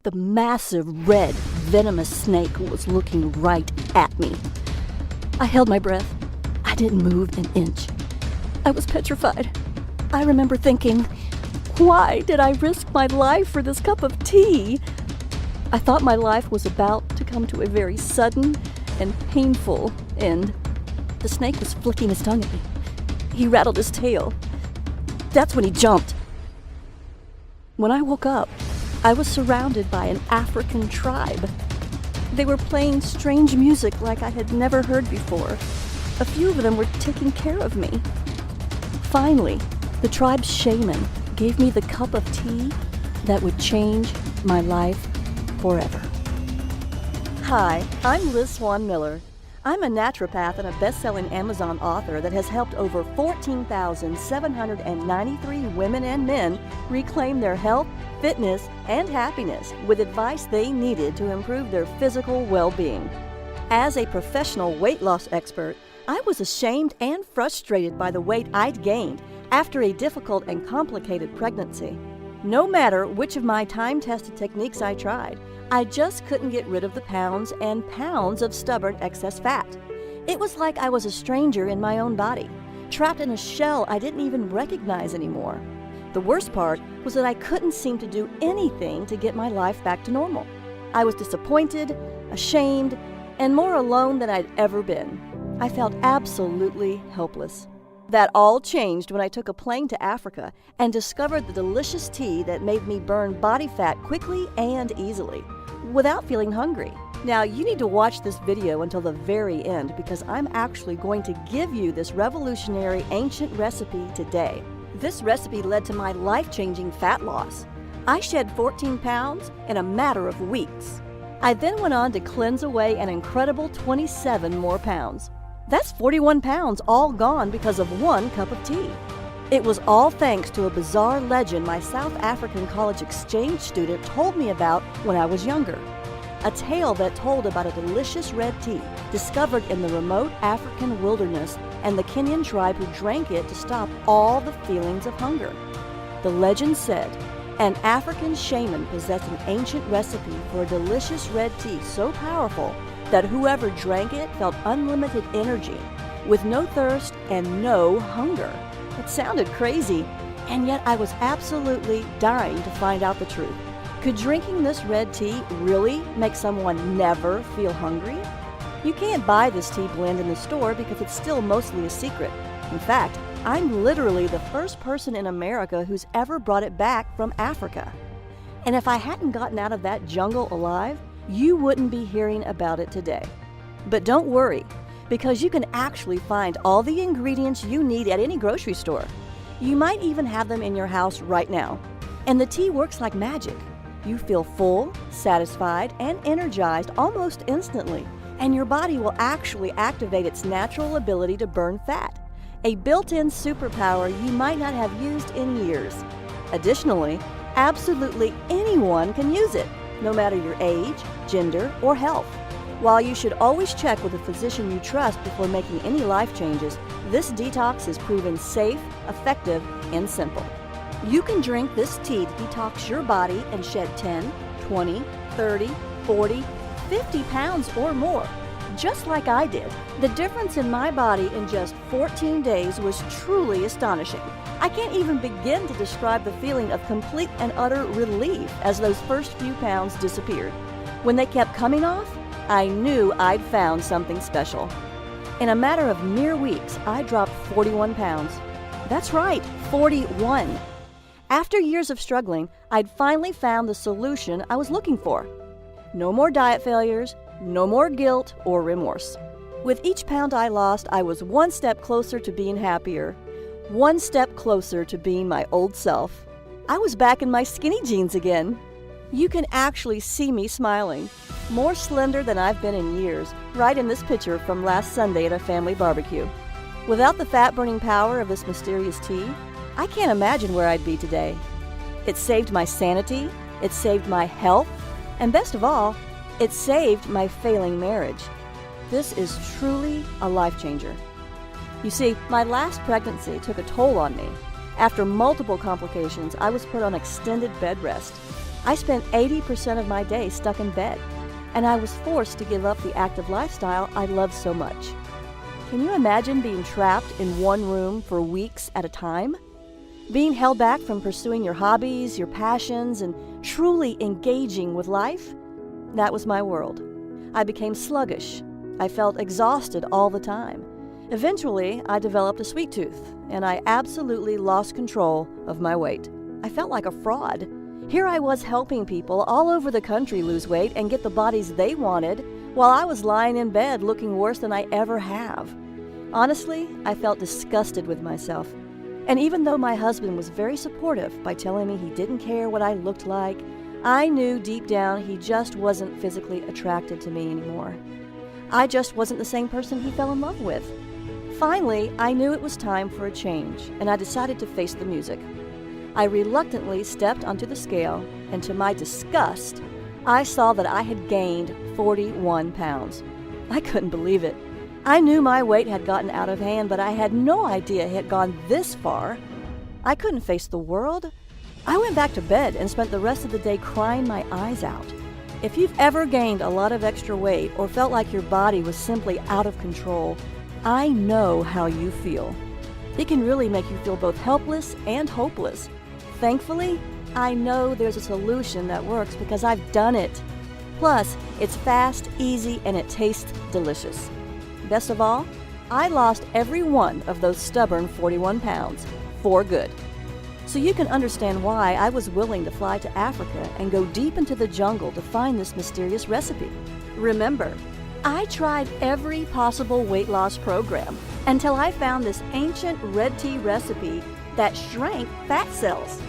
The massive, red, venomous snake was looking right at me. I held my breath. I didn't move an inch. I was petrified. I remember thinking, why did I risk my life for this cup of tea? I thought my life was about to come to a very sudden and painful end. The snake was flicking his tongue at me. He rattled his tail. That's when he jumped. When I woke up, I was surrounded by an African tribe. They were playing strange music like I had never heard before. A few of them were taking care of me. Finally, the tribe's shaman gave me the cup of tea that would change my life forever. Hi, I'm Liz Swan Miller. I'm a naturopath and a best-selling Amazon author that has helped over 14,793 women and men reclaim their health, fitness, and happiness with advice they needed to improve their physical well-being. As a professional weight loss expert, I was ashamed and frustrated by the weight I'd gained after a difficult and complicated pregnancy. No matter which of my time-tested techniques I tried, I just couldn't get rid of the pounds and pounds of stubborn excess fat. It was like I was a stranger in my own body, trapped in a shell I didn't even recognize anymore. The worst part was that I couldn't seem to do anything to get my life back to normal. I was disappointed, ashamed, and more alone than I'd ever been. I felt absolutely helpless. That all changed when I took a plane to Africa and discovered the delicious tea that made me burn body fat quickly and easily, without feeling hungry. Now, you need to watch this video until the very end because I'm actually going to give you this revolutionary ancient recipe today. This recipe led to my life-changing fat loss. I shed 14 pounds in a matter of weeks. I then went on to cleanse away an incredible 27 more pounds. That's 41 pounds all gone because of one cup of tea. It was all thanks to a bizarre legend my South African college exchange student told me about when I was younger. A tale that told about a delicious red tea discovered in the remote African wilderness and the Kenyan tribe who drank it to stop all the feelings of hunger. The legend said an African shaman possessed an ancient recipe for a delicious red tea so powerful that whoever drank it felt unlimited energy, with no thirst and no hunger. It sounded crazy, and yet I was absolutely dying to find out the truth. Could drinking this red tea really make someone never feel hungry? You can't buy this tea blend in the store because it's still mostly a secret. In fact, I'm literally the first person in America who's ever brought it back from Africa. And if I hadn't gotten out of that jungle alive, you wouldn't be hearing about it today. But don't worry, because you can actually find all the ingredients you need at any grocery store. You might even have them in your house right now. And the tea works like magic. You feel full, satisfied, and energized almost instantly, and your body will actually activate its natural ability to burn fat, a built-in superpower you might not have used in years. Additionally, absolutely anyone can use it, no matter your age, gender, or health. While you should always check with a physician you trust before making any life changes, this detox is proven safe, effective, and simple. You can drink this tea to detox your body and shed 10, 20, 30, 40, 50 pounds or more, just like I did. The difference in my body in just 14 days was truly astonishing. I can't even begin to describe the feeling of complete and utter relief as those first few pounds disappeared. When they kept coming off, I knew I'd found something special. In a matter of mere weeks, I dropped 41 pounds. That's right, 41. After years of struggling, I'd finally found the solution I was looking for. No more diet failures, no more guilt or remorse. With each pound I lost, I was one step closer to being happier, one step closer to being my old self. I was back in my skinny jeans again. You can actually see me smiling, more slender than I've been in years, right in this picture from last Sunday at a family barbecue. Without the fat-burning power of this mysterious tea, I can't imagine where I'd be today. It saved my sanity, it saved my health, and best of all, it saved my failing marriage. This is truly a life changer. You see, my last pregnancy took a toll on me. After multiple complications, I was put on extended bed rest. I spent 80% of my day stuck in bed, and I was forced to give up the active lifestyle I loved so much. Can you imagine being trapped in one room for weeks at a time? Being held back from pursuing your hobbies, your passions, and truly engaging with life? That was my world. I became sluggish. I felt exhausted all the time. Eventually, I developed a sweet tooth, and I absolutely lost control of my weight. I felt like a fraud. Here I was helping people all over the country lose weight and get the bodies they wanted, while I was lying in bed looking worse than I ever have. Honestly, I felt disgusted with myself. And even though my husband was very supportive by telling me he didn't care what I looked like, I knew deep down he just wasn't physically attracted to me anymore. I just wasn't the same person he fell in love with. Finally, I knew it was time for a change, and I decided to face the music. I reluctantly stepped onto the scale, and to my disgust, I saw that I had gained 41 pounds. I couldn't believe it. I knew my weight had gotten out of hand, but I had no idea it had gone this far. I couldn't face the world. I went back to bed and spent the rest of the day crying my eyes out. If you've ever gained a lot of extra weight or felt like your body was simply out of control, I know how you feel. It can really make you feel both helpless and hopeless. Thankfully, I know there's a solution that works because I've done it. Plus, it's fast, easy, and it tastes delicious. Best of all, I lost every one of those stubborn 41 pounds for good. So you can understand why I was willing to fly to Africa and go deep into the jungle to find this mysterious recipe. Remember, I tried every possible weight loss program until I found this ancient red tea recipe that shrank fat cells.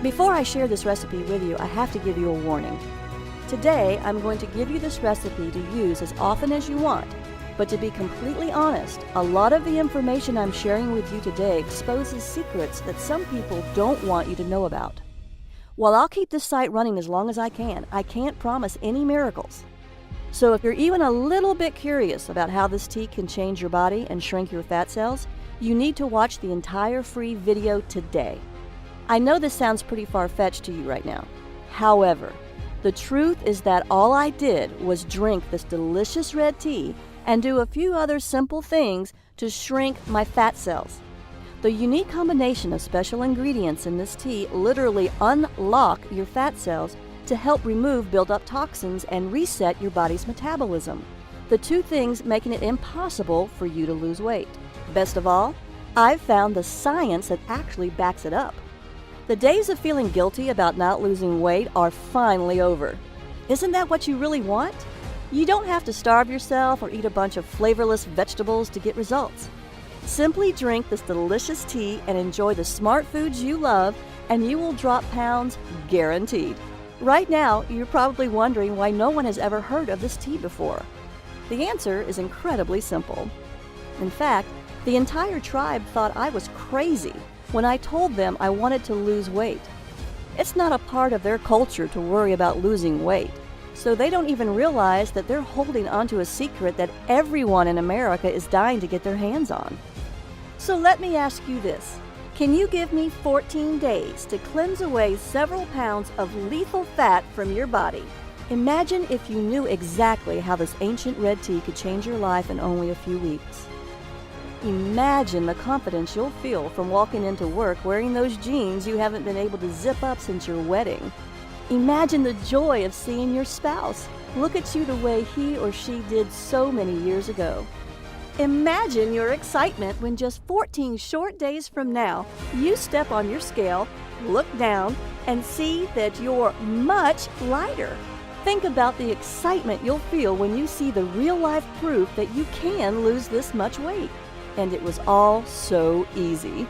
Before I share this recipe with you, I have to give you a warning. Today, I'm going to give you this recipe to use as often as you want. But to be completely honest, a lot of the information I'm sharing with you today exposes secrets that some people don't want you to know about. While I'll keep this site running as long as I can't promise any miracles. So if you're even a little bit curious about how this tea can change your body and shrink your fat cells, you need to watch the entire free video today. I know this sounds pretty far-fetched to you right now. However, the truth is that all I did was drink this delicious red tea and do a few other simple things to shrink my fat cells. The unique combination of special ingredients in this tea literally unlock your fat cells to help remove built-up toxins and reset your body's metabolism, the two things making it impossible for you to lose weight. Best of all, I've found the science that actually backs it up. The days of feeling guilty about not losing weight are finally over. Isn't that what you really want? You don't have to starve yourself or eat a bunch of flavorless vegetables to get results. Simply drink this delicious tea and enjoy the smart foods you love, and you will drop pounds guaranteed. Right now, you're probably wondering why no one has ever heard of this tea before. The answer is incredibly simple. In fact, the entire tribe thought I was crazy when I told them I wanted to lose weight. It's not a part of their culture to worry about losing weight. So they don't even realize that they're holding onto a secret that everyone in America is dying to get their hands on. So let me ask you this. Can you give me 14 days to cleanse away several pounds of lethal fat from your body? Imagine if you knew exactly how this ancient red tea could change your life in only a few weeks. Imagine the confidence you'll feel from walking into work wearing those jeans you haven't been able to zip up since your wedding. Imagine the joy of seeing your spouse look at you the way he or she did so many years ago. Imagine your excitement when just 14 short days from now, you step on your scale, look down, and see that you're much lighter. Think about the excitement you'll feel when you see the real-life proof that you can lose this much weight. And it was all so easy.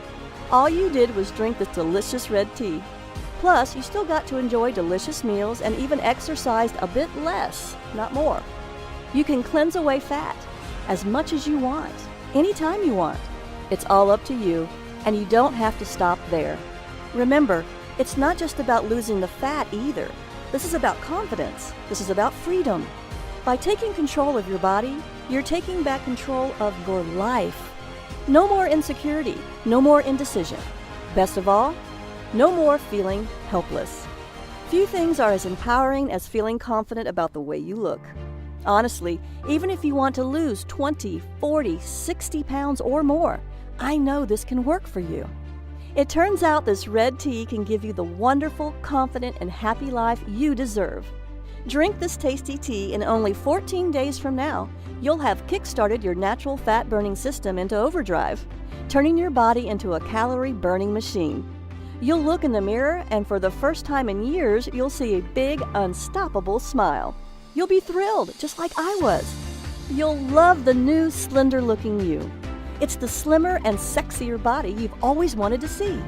All you did was drink this delicious red tea. Plus, you still got to enjoy delicious meals and even exercised a bit less, not more. You can cleanse away fat as much as you want, anytime you want. It's all up to you, and you don't have to stop there. Remember, it's not just about losing the fat either. This is about confidence. This is about freedom. By taking control of your body, you're taking back control of your life. No more insecurity, no more indecision. Best of all, no more feeling helpless. Few things are as empowering as feeling confident about the way you look. Honestly, even if you want to lose 20, 40, 60 pounds or more, I know this can work for you. It turns out this red tea can give you the wonderful, confident, and happy life you deserve. Drink this tasty tea and only 14 days from now, you'll have kick-started your natural fat-burning system into overdrive, turning your body into a calorie-burning machine. You'll look in the mirror, and for the first time in years, you'll see a big, unstoppable smile. You'll be thrilled, just like I was. You'll love the new, slender-looking you. It's the slimmer and sexier body you've always wanted to see.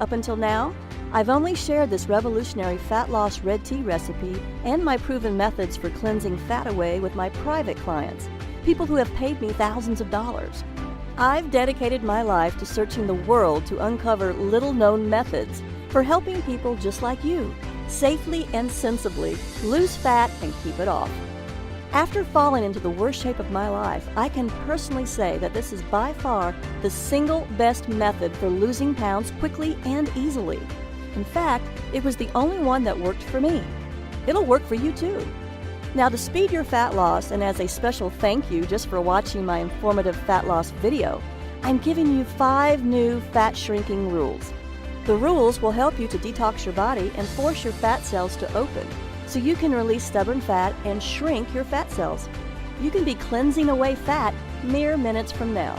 Up until now, I've only shared this revolutionary fat loss red tea recipe and my proven methods for cleansing fat away with my private clients, people who have paid me thousands of dollars. I've dedicated my life to searching the world to uncover little-known methods for helping people just like you safely and sensibly lose fat and keep it off. After falling into the worst shape of my life, I can personally say that this is by far the single best method for losing pounds quickly and easily. In fact, it was the only one that worked for me. It'll work for you too. Now, to speed your fat loss, and as a special thank you just for watching my informative fat loss video, I'm giving you 5 new fat shrinking rules. The rules will help you to detox your body and force your fat cells to open, so you can release stubborn fat and shrink your fat cells. You can be cleansing away fat mere minutes from now.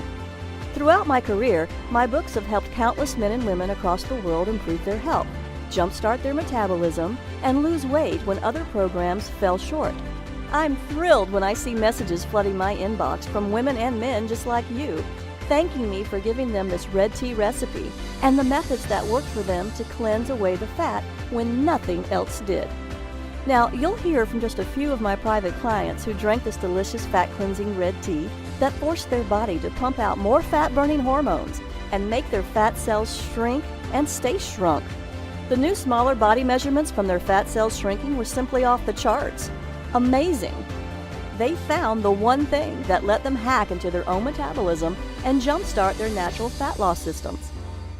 Throughout my career, my books have helped countless men and women across the world improve their health, jumpstart their metabolism, and lose weight when other programs fell short. I'm thrilled when I see messages flooding my inbox from women and men just like you, thanking me for giving them this red tea recipe and the methods that worked for them to cleanse away the fat when nothing else did. Now, you'll hear from just a few of my private clients who drank this delicious fat-cleansing red tea that forced their body to pump out more fat-burning hormones and make their fat cells shrink and stay shrunk. The new smaller body measurements from their fat cells shrinking were simply off the charts. Amazing! They found the one thing that let them hack into their own metabolism and jumpstart their natural fat loss systems.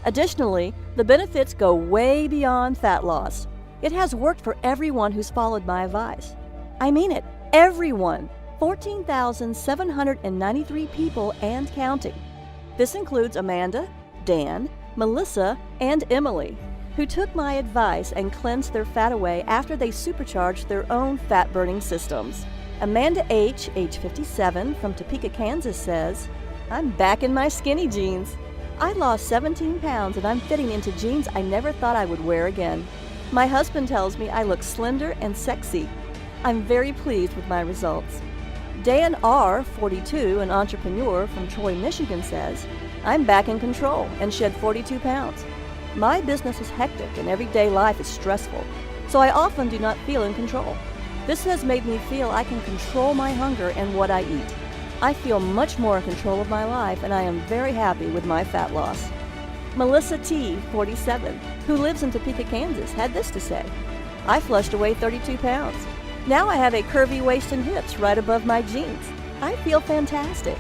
Additionally, the benefits go way beyond fat loss. It has worked for everyone who's followed my advice. I mean it, everyone! 14,793 people and counting. This includes Amanda, Dan, Melissa, and Emily, who took my advice and cleansed their fat away after they supercharged their own fat-burning systems. Amanda H., age 57, from Topeka, Kansas, says, "I'm back in my skinny jeans. I lost 17 pounds and I'm fitting into jeans I never thought I would wear again. My husband tells me I look slender and sexy. I'm very pleased with my results." Dan R., 42, an entrepreneur from Troy, Michigan, says, "I'm back in control and shed 42 pounds. My business is hectic and everyday life is stressful, so I often do not feel in control. This has made me feel I can control my hunger and what I eat. I feel much more in control of my life and I am very happy with my fat loss." Melissa T., 47, who lives in Topeka, Kansas, had this to say, "I flushed away 32 pounds. Now I have a curvy waist and hips right above my jeans. I feel fantastic.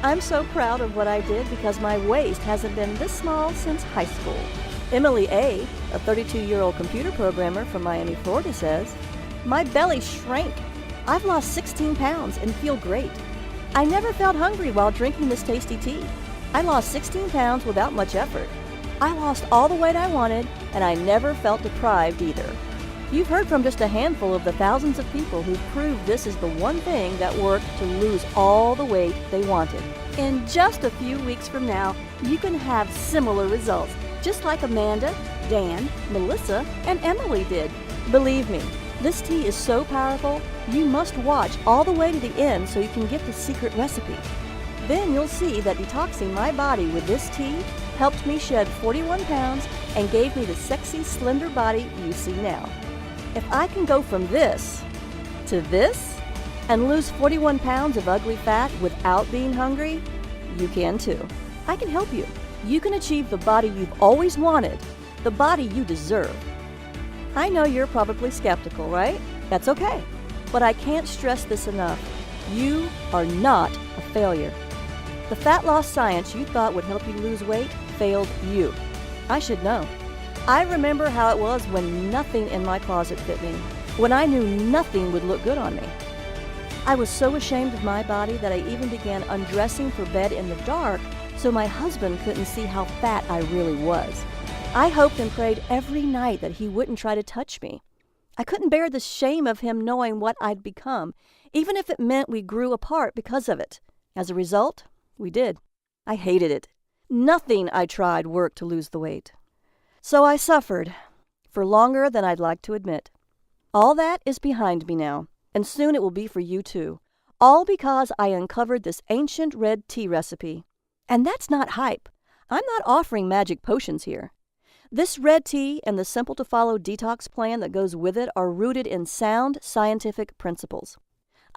I'm so proud of what I did because my waist hasn't been this small since high school." Emily A., a 32-year-old computer programmer from Miami, Florida, says, "My belly shrank. I've lost 16 pounds and feel great. I never felt hungry while drinking this tasty tea. I lost 16 pounds without much effort. I lost all the weight I wanted, and I never felt deprived either." You've heard from just a handful of the thousands of people who've proved this is the one thing that worked to lose all the weight they wanted. In just a few weeks from now, you can have similar results, just like Amanda, Dan, Melissa, and Emily did. Believe me, this tea is so powerful, you must watch all the way to the end so you can get the secret recipe. Then you'll see that detoxing my body with this tea helped me shed 41 pounds and gave me the sexy, slender body you see now. If I can go from this to this and lose 41 pounds of ugly fat without being hungry, you can too. I can help you. You can achieve the body you've always wanted, the body you deserve. I know you're probably skeptical, right? That's okay. But I can't stress this enough. You are not a failure. The fat loss science you thought would help you lose weight failed you. I should know. I remember how it was when nothing in my closet fit me, when I knew nothing would look good on me. I was so ashamed of my body that I even began undressing for bed in the dark so my husband couldn't see how fat I really was. I hoped and prayed every night that he wouldn't try to touch me. I couldn't bear the shame of him knowing what I'd become, even if it meant we grew apart because of it. As a result, we did. I hated it. Nothing I tried worked to lose the weight. So I suffered, for longer than I'd like to admit. All that is behind me now, and soon it will be for you too. All because I uncovered this ancient red tea recipe. And that's not hype. I'm not offering magic potions here. This red tea and the simple-to-follow detox plan that goes with it are rooted in sound scientific principles.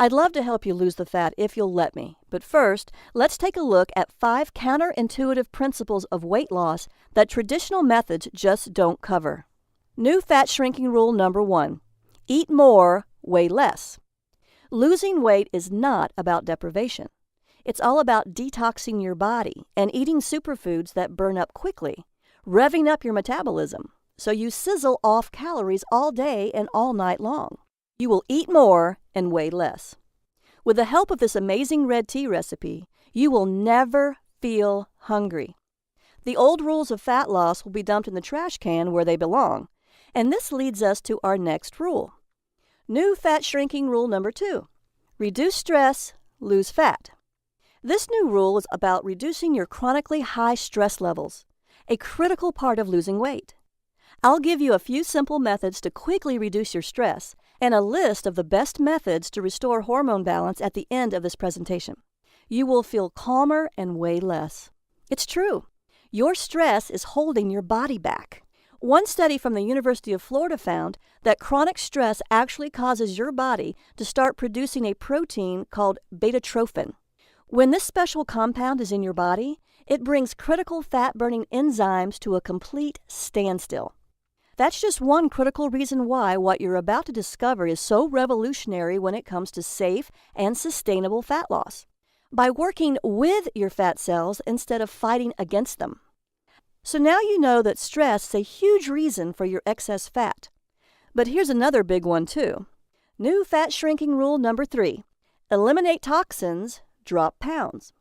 I'd love to help you lose the fat if you'll let me, but first, let's take a look at 5 counterintuitive principles of weight loss that traditional methods just don't cover. New fat shrinking rule number 1. Eat more, weigh less. Losing weight is not about deprivation. It's all about detoxing your body and eating superfoods that burn up quickly, revving up your metabolism so you sizzle off calories all day and all night long. You will eat more and weigh less. With the help of this amazing red tea recipe, you will never feel hungry. The old rules of fat loss will be dumped in the trash can where they belong. And this leads us to our next rule. New fat shrinking rule number 2. Reduce stress, lose fat. This new rule is about reducing your chronically high stress levels, a critical part of losing weight. I'll give you a few simple methods to quickly reduce your stress and a list of the best methods to restore hormone balance at the end of this presentation. You will feel calmer and weigh less. It's true. Your stress is holding your body back. One study from the University of Florida found that chronic stress actually causes your body to start producing a protein called beta-trophin. When this special compound is in your body, it brings critical fat-burning enzymes to a complete standstill. That's just one critical reason why what you're about to discover is so revolutionary when it comes to safe and sustainable fat loss. By working with your fat cells instead of fighting against them. So now you know that stress is a huge reason for your excess fat. But here's another big one too. New fat shrinking rule number 3. Eliminate toxins, drop pounds.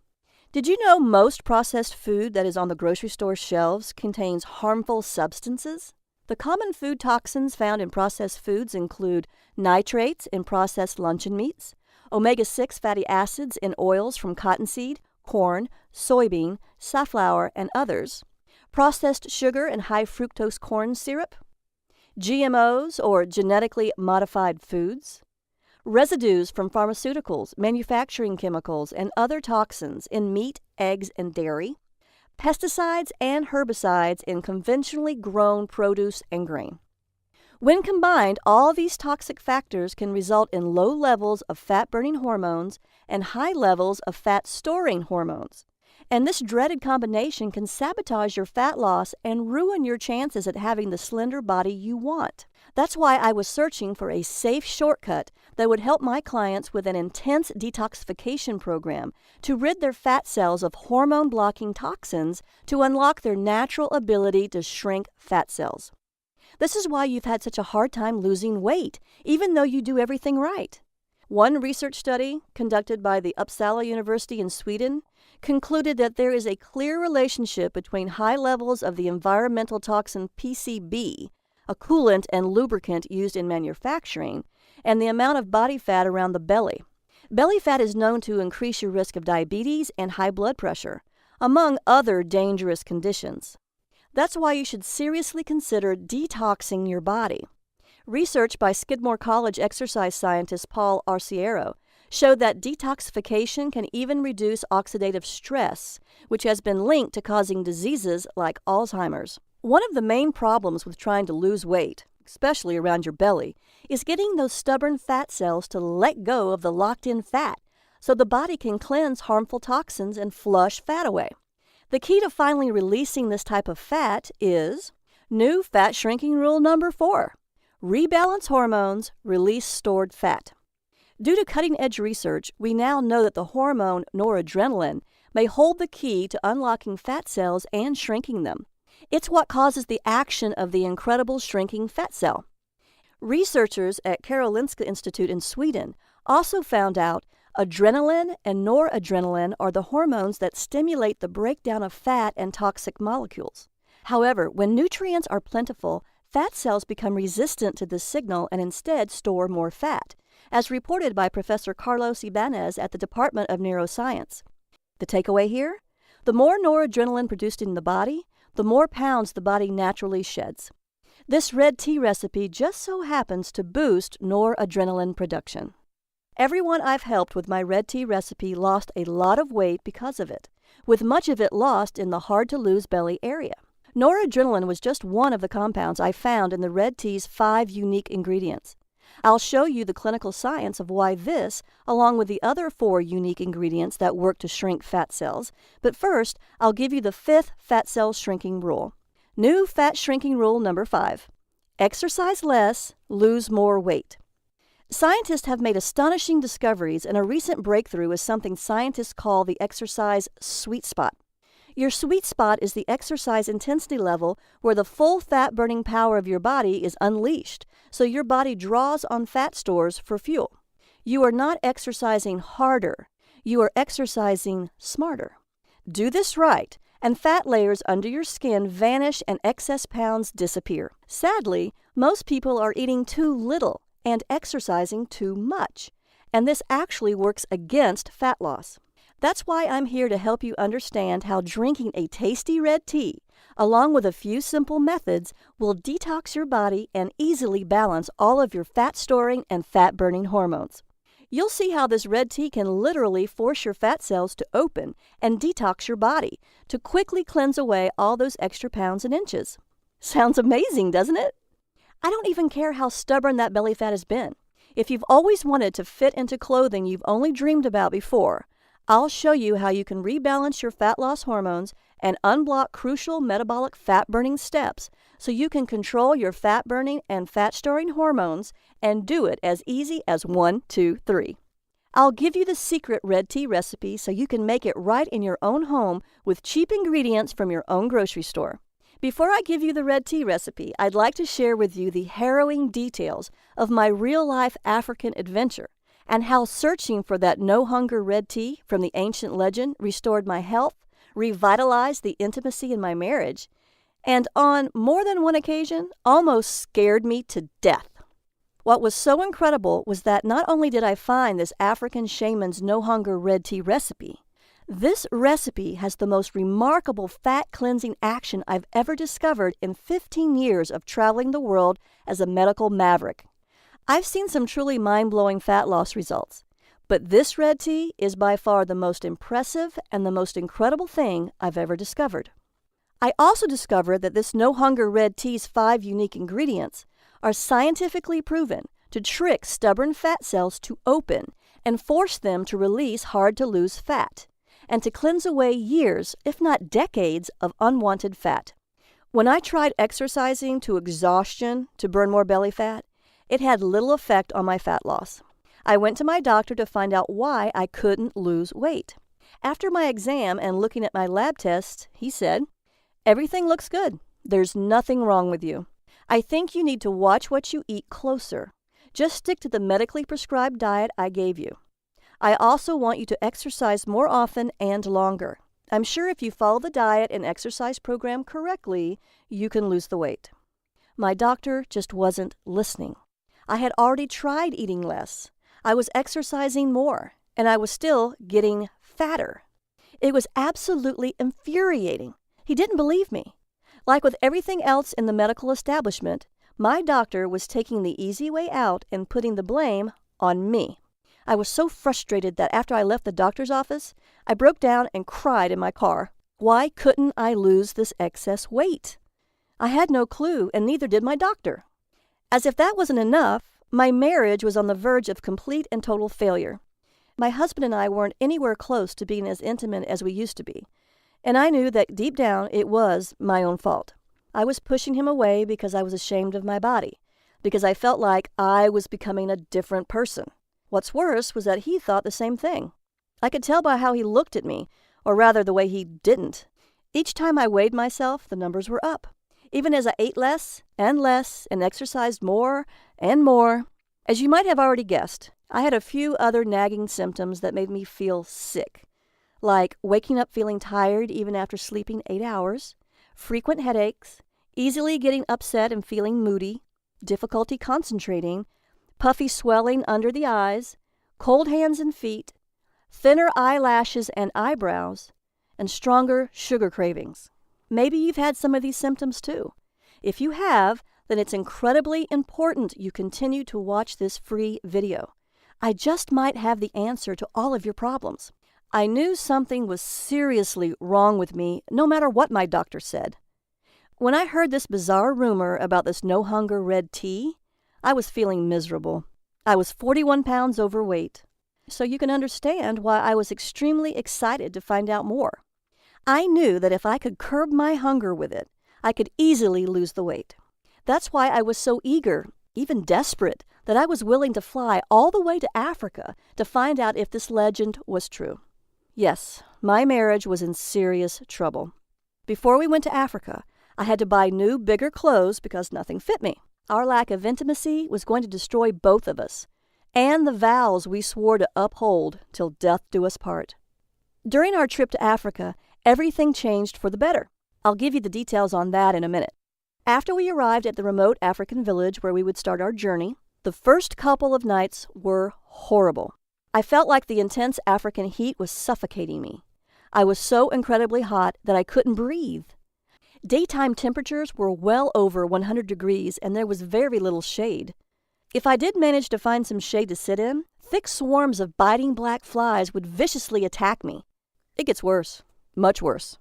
Did you know most processed food that is on the grocery store shelves contains harmful substances? The common food toxins found in processed foods include nitrates in processed luncheon meats, omega-6 fatty acids in oils from cottonseed, corn, soybean, safflower, and others, processed sugar and high fructose corn syrup, GMOs or genetically modified foods, residues from pharmaceuticals, manufacturing chemicals, and other toxins in meat, eggs, and dairy, pesticides and herbicides in conventionally grown produce and grain. When combined, all these toxic factors can result in low levels of fat-burning hormones and high levels of fat-storing hormones. And this dreaded combination can sabotage your fat loss and ruin your chances at having the slender body you want. That's why I was searching for a safe shortcut that would help my clients with an intense detoxification program to rid their fat cells of hormone-blocking toxins to unlock their natural ability to shrink fat cells. This is why you've had such a hard time losing weight, even though you do everything right. One research study conducted by the Uppsala University in Sweden concluded that there is a clear relationship between high levels of the environmental toxin PCB, a coolant and lubricant used in manufacturing, and the amount of body fat around the belly. Belly fat is known to increase your risk of diabetes and high blood pressure, among other dangerous conditions. That's why you should seriously consider detoxing your body. Research by Skidmore College exercise scientist Paul Arciero showed that detoxification can even reduce oxidative stress, which has been linked to causing diseases like Alzheimer's. One of the main problems with trying to lose weight, especially around your belly, is getting those stubborn fat cells to let go of the locked-in fat so the body can cleanse harmful toxins and flush fat away. The key to finally releasing this type of fat is new fat shrinking rule number 4. Rebalance hormones, release stored fat. Due to cutting-edge research, we now know that the hormone noradrenaline may hold the key to unlocking fat cells and shrinking them. It's what causes the action of the incredible shrinking fat cell. Researchers at Karolinska Institute in Sweden also found out adrenaline and noradrenaline are the hormones that stimulate the breakdown of fat and toxic molecules. However, when nutrients are plentiful, fat cells become resistant to this signal and instead store more fat, as reported by Professor Carlos Ibanez at the Department of Neuroscience. The takeaway here? The more noradrenaline produced in the body, the more pounds the body naturally sheds. This red tea recipe just so happens to boost noradrenaline production. Everyone I've helped with my red tea recipe lost a lot of weight because of it, with much of it lost in the hard-to-lose belly area. Noradrenaline was just one of the compounds I found in the red tea's 5 unique ingredients. I'll show you the clinical science of why this, along with the other 4 unique ingredients that work to shrink fat cells, but first, I'll give you the 5th fat cell shrinking rule. New fat shrinking rule number 5. Exercise less, lose more weight. Scientists have made astonishing discoveries, and a recent breakthrough is something scientists call the exercise sweet spot. Your sweet spot is the exercise intensity level where the full fat-burning power of your body is unleashed, so your body draws on fat stores for fuel. You are not exercising harder, you are exercising smarter. Do this right, and fat layers under your skin vanish and excess pounds disappear. Sadly, most people are eating too little and exercising too much, and this actually works against fat loss. That's why I'm here to help you understand how drinking a tasty red tea, along with a few simple methods, will detox your body and easily balance all of your fat-storing and fat-burning hormones. You'll see how this red tea can literally force your fat cells to open and detox your body to quickly cleanse away all those extra pounds and inches. Sounds amazing, doesn't it? I don't even care how stubborn that belly fat has been. If you've always wanted to fit into clothing you've only dreamed about before, I'll show you how you can rebalance your fat loss hormones and unblock crucial metabolic fat-burning steps so you can control your fat-burning and fat-storing hormones and do it as easy as 1, 2, 3. I'll give you the secret red tea recipe so you can make it right in your own home with cheap ingredients from your own grocery store. Before I give you the red tea recipe, I'd like to share with you the harrowing details of my real-life African adventure and how searching for that no-hunger red tea from the ancient legend restored my health, revitalized the intimacy in my marriage, and on more than one occasion, almost scared me to death. What was so incredible was that not only did I find this African shaman's no-hunger red tea recipe, this recipe has the most remarkable fat-cleansing action I've ever discovered in 15 years of traveling the world as a medical maverick. I've seen some truly mind-blowing fat loss results, but this red tea is by far the most impressive and the most incredible thing I've ever discovered. I also discovered that this no-hunger red tea's 5 unique ingredients are scientifically proven to trick stubborn fat cells to open and force them to release hard-to-lose fat, and to cleanse away years, if not decades, of unwanted fat. When I tried exercising to exhaustion to burn more belly fat, it had little effect on my fat loss. I went to my doctor to find out why I couldn't lose weight. After my exam and looking at my lab tests, he said, "Everything looks good. There's nothing wrong with you. I think you need to watch what you eat closer. Just stick to the medically prescribed diet I gave you. I also want you to exercise more often and longer. I'm sure if you follow the diet and exercise program correctly, you can lose the weight." My doctor just wasn't listening. I had already tried eating less. I was exercising more, and I was still getting fatter. It was absolutely infuriating. He didn't believe me. Like with everything else in the medical establishment, my doctor was taking the easy way out and putting the blame on me. I was so frustrated that after I left the doctor's office, I broke down and cried in my car. Why couldn't I lose this excess weight? I had no clue, and neither did my doctor. As if that wasn't enough, my marriage was on the verge of complete and total failure. My husband and I weren't anywhere close to being as intimate as we used to be, and I knew that deep down it was my own fault. I was pushing him away because I was ashamed of my body, because I felt like I was becoming a different person. What's worse was that he thought the same thing. I could tell by how he looked at me, or rather the way he didn't. Each time I weighed myself, the numbers were up, even as I ate less and exercised more and more. As you might have already guessed, I had a few other nagging symptoms that made me feel sick, like waking up feeling tired even after sleeping 8 hours, frequent headaches, easily getting upset and feeling moody, difficulty concentrating, puffy swelling under the eyes, cold hands and feet, thinner eyelashes and eyebrows, and stronger sugar cravings. Maybe you've had some of these symptoms too. If you have, then it's incredibly important you continue to watch this free video. I just might have the answer to all of your problems. I knew something was seriously wrong with me, no matter what my doctor said. When I heard this bizarre rumor about this no-hunger red tea, I was feeling miserable. I was 41 pounds overweight, so you can understand why I was extremely excited to find out more. I knew that if I could curb my hunger with it, I could easily lose the weight. That's why I was so eager, even desperate, that I was willing to fly all the way to Africa to find out if this legend was true. Yes, my marriage was in serious trouble. Before we went to Africa, I had to buy new, bigger clothes because nothing fit me. Our lack of intimacy was going to destroy both of us, and the vows we swore to uphold till death do us part. During our trip to Africa, everything changed for the better. I'll give you the details on that in a minute. After we arrived at the remote African village where we would start our journey, the first couple of nights were horrible. I felt like the intense African heat was suffocating me. I was so incredibly hot that I couldn't breathe. Daytime temperatures were well over 100 degrees and there was very little shade. If I did manage to find some shade to sit in, thick swarms of biting black flies would viciously attack me. It gets worse, much worse.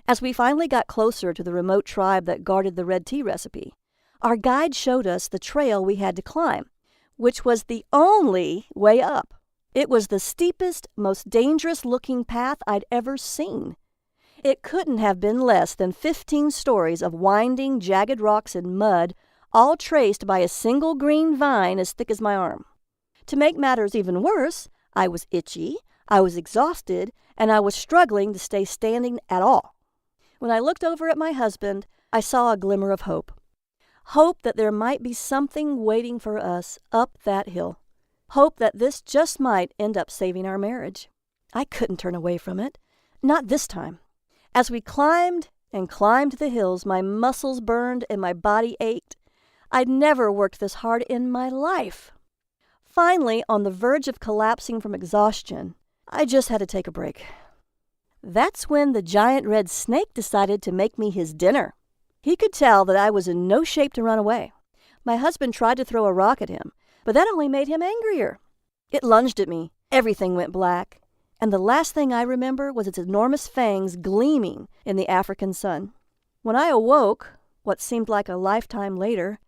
As we finally got closer to the remote tribe that guarded the red tea recipe, our guide showed us the trail we had to climb, which was the only way up. It was the steepest, most dangerous-looking path I'd ever seen. It couldn't have been less than 15 stories of winding, jagged rocks and mud, all traced by a single green vine as thick as my arm. To make matters even worse, I was itchy, I was exhausted, and I was struggling to stay standing at all. When I looked over at my husband, I saw a glimmer of hope. Hope that there might be something waiting for us up that hill. Hope that this just might end up saving our marriage. I couldn't turn away from it. Not this time. As we climbed and climbed the hills, my muscles burned and my body ached. I'd never worked this hard in my life. Finally, on the verge of collapsing from exhaustion, I just had to take a break. That's when the giant red snake decided to make me his dinner. He could tell that I was in no shape to run away. My husband tried to throw a rock at him, but that only made him angrier. It lunged at me. Everything went black. And the last thing I remember was its enormous fangs gleaming in the African sun. When I awoke, what seemed like a lifetime later,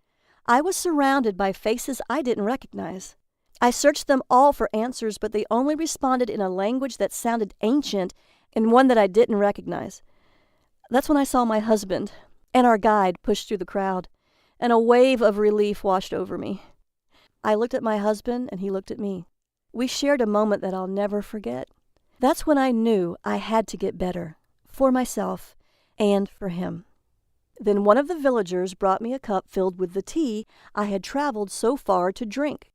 I was surrounded by faces I didn't recognize. I searched them all for answers, but they only responded in a language that sounded ancient and one that I didn't recognize. That's when I saw my husband and our guide push through the crowd, and a wave of relief washed over me. I looked at my husband, and he looked at me. We shared a moment that I'll never forget. That's when I knew I had to get better, for myself and for him. Then one of the villagers brought me a cup filled with the tea I had traveled so far to drink.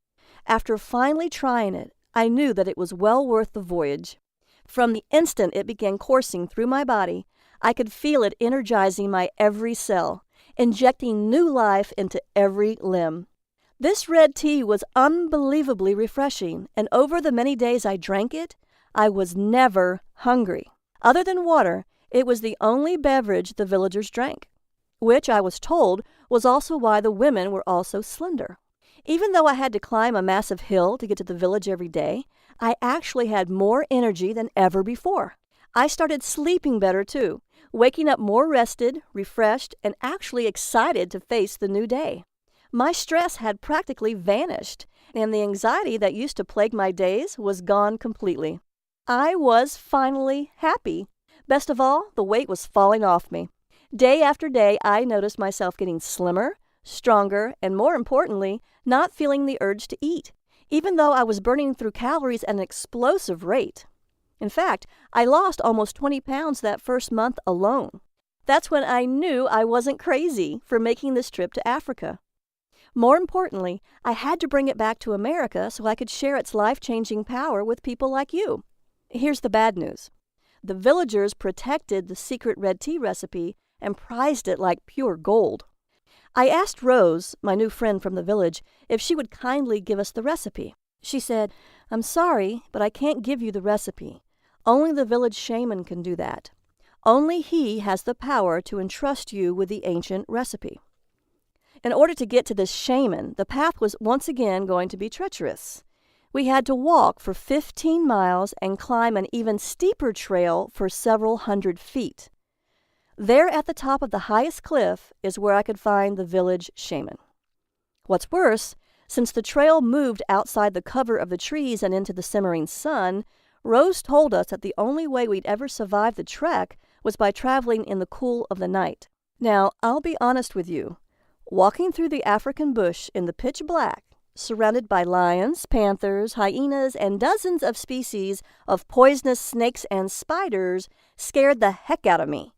After finally trying it, I knew that it was well worth the voyage. From the instant it began coursing through my body, I could feel it energizing my every cell, injecting new life into every limb. This red tea was unbelievably refreshing, and over the many days I drank it, I was never hungry. Other than water, it was the only beverage the villagers drank, which I was told was also why the women were all so slender. Even though I had to climb a massive hill to get to the village every day, I actually had more energy than ever before. I started sleeping better too, waking up more rested, refreshed, and actually excited to face the new day. My stress had practically vanished, and the anxiety that used to plague my days was gone completely. I was finally happy. Best of all, the weight was falling off me. Day after day, I noticed myself getting slimmer, stronger, and more importantly, not feeling the urge to eat, even though I was burning through calories at an explosive rate. In fact, I lost almost 20 pounds that first month alone. That's when I knew I wasn't crazy for making this trip to Africa. More importantly, I had to bring it back to America so I could share its life-changing power with people like you. Here's the bad news. The villagers protected the secret red tea recipe and prized it like pure gold. I asked Rose, my new friend from the village, if she would kindly give us the recipe. She said, "I'm sorry, but I can't give you the recipe. Only the village shaman can do that. Only he has the power to entrust you with the ancient recipe." In order to get to this shaman, the path was once again going to be treacherous. We had to walk for 15 miles and climb an even steeper trail for several hundred feet. There at the top of the highest cliff is where I could find the village shaman. What's worse, since the trail moved outside the cover of the trees and into the simmering sun, Rose told us that the only way we'd ever survive the trek was by traveling in the cool of the night. Now, I'll be honest with you. Walking through the African bush in the pitch black, surrounded by lions, panthers, hyenas, and dozens of species of poisonous snakes and spiders scared the heck out of me.